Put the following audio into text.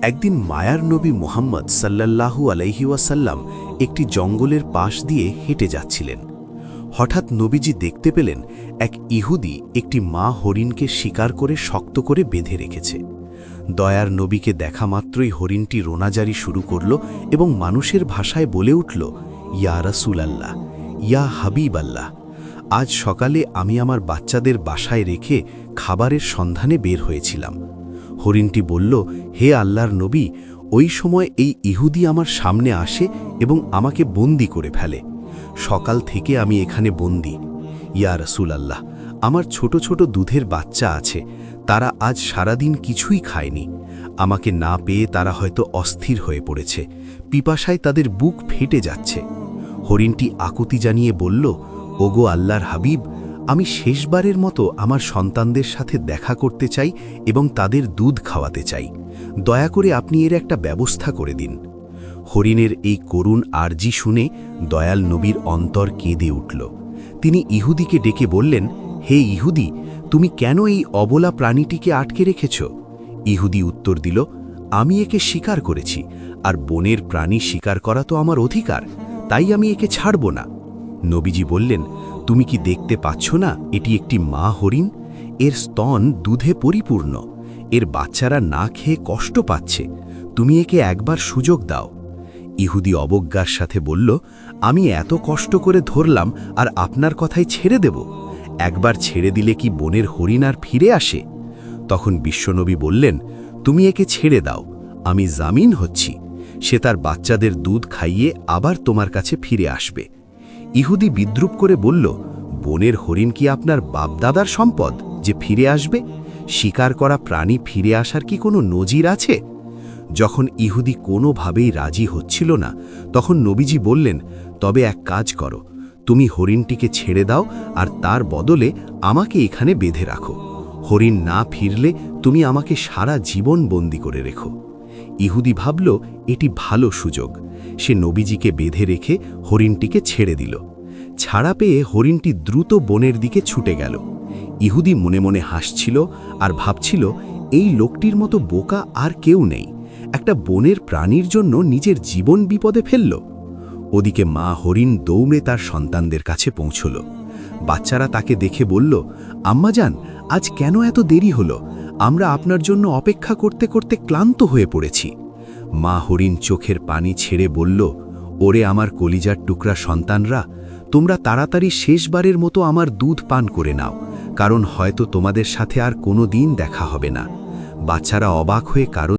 একদিন মায়ার নবী মুহাম্মদ সাল্লাল্লাহু আলাইহি ওয়াসাল্লাম একটি জঙ্গলের পাশ দিয়ে হেঁটে যাচ্ছিলেন। হঠাৎ নবীজি দেখতে পেলেন এক ইহুদি একটি মা হরিণকে শিকার করে শক্ত করে বেঁধে রেখেছে। দয়ার নবীকে দেখা মাত্রই হরিণটি রোনাজারি শুরু করল এবং মানুষের ভাষায় বলে উঠল, ইয়া রাসূলাল্লাহ, ইয়া হাবিব আল্লাহ, আজ সকালে আমি আমার বাচ্চাদের বাসায় রেখে খাবারের সন্ধানে বের হয়েছিলাম। হরিণটি বলল, হে আল্লাহর নবী, ওই সময় এই ইহুদি আমার সামনে আসে এবং আমাকে বন্দী করে ফেলে। সকাল থেকে আমি এখানে বন্দী। ইয়া রাসূলাল্লাহ, আমার ছোট ছোট দুধের বাচ্চা আছে, তারা আজ সারাদিন কিছুই খায়নি। আমাকে না পেয়ে তারা হয়তো অস্থির হয়ে পড়েছে, পিপাসায় তাদের বুক ফেটে যাচ্ছে। হরিণটি আকুতি জানিয়ে বলল, ওগো আল্লাহর হাবিব, আমি শেষবারের মতো আমার সন্তানদের সাথে দেখা করতে চাই এবং তাদের দুধ খাওয়াতে চাই। দয়া করে আপনি এর একটা ব্যবস্থা করে দিন। হরিণের এই করুণ আর্জি শুনে দয়াল নবীর অন্তর কেঁদে উঠল। তিনি ইহুদিকে ডেকে বললেন, হে ইহুদি, তুমি কেন এই অবলা প্রাণীটিকে আটকে রেখেছ? ইহুদি উত্তর দিল, আমি একে শিকার করেছি, আর বনের প্রাণী শিকার করা তো আমার অধিকার, তাই আমি একে ছাড়ব না। নবীজি বললেন, তুমি কি দেখতে পাচ্ছ না এটি একটি মা হরিণ? এর স্তন দুধে পরিপূর্ণ, এর বাচ্চারা না খেয়ে কষ্ট পাচ্ছে, তুমি একে একবার সুযোগ দাও। ইহুদি অবজ্ঞার সাথে বলল, আমি এত কষ্ট করে ধরলাম আর আপনার কথাই ছেড়ে দেব? একবার ছেড়ে দিলে কি বনের হরিণ আর ফিরে আসে? তখন বিশ্বনবী বললেন, তুমি একে ছেড়ে দাও, আমি জামিন হচ্ছি, সে তার বাচ্চাদের দুধ খাইয়ে আবার তোমার কাছে ফিরে আসবে। ইহুদি বিদ্রুপ করে বলল, বনের হরিণ কি আপনার বাপদাদার সম্পদ যে ফিরে আসবে? শিকার করা প্রাণী ফিরে আসার কি কোনো নজির আছে? যখন ইহুদি কোনোভাবেই রাজি হচ্ছিল না, তখন নবীজি বললেন, তবে এক কাজ করো, তুমি হরিণটিকে ছেড়ে দাও আর তার বদলে আমাকে এখানে বেঁধে রাখো। হরিণ না ফিরলে তুমি আমাকে সারা জীবন বন্দী করে রেখো। ইহুদি ভাবল এটি ভালো সুযোগ। সে নবীজিকে বেঁধে রেখে হরিণটিকে ছেড়ে দিল। ছাড়া পেয়ে হরিণটি দ্রুত বনের দিকে ছুটে গেল। ইহুদি মনে মনে হাসছিল আর ভাবছিল, এই লোকটির মতো বোকা আর কেউ নেই, একটা বনের প্রাণীর জন্য নিজের জীবন বিপদে ফেলল। ওদিকে মা হরিণ দৌড়ে তার সন্তানদের কাছে পৌঁছল। বাচ্চারা তাকে দেখে বলল, আম্মাজান, আজ কেন এত দেরি হলো? আমরা আপনার জন্য অপেক্ষা করতে করতে ক্লান্ত হয়ে পড়েছি। মা হরিণ চোখের পানি ছেড়ে বলল, ওরে আমার কলিজার টুকরা সন্তানরা, তোমরা তাড়াতাড়ি শেষবারের মতো আমার দুধ পান করে নাও, কারণ হয়তো তোমাদের সাথে আর কোনো দিন দেখা হবে না। বাচ্চারা অবাক হয়ে কারণ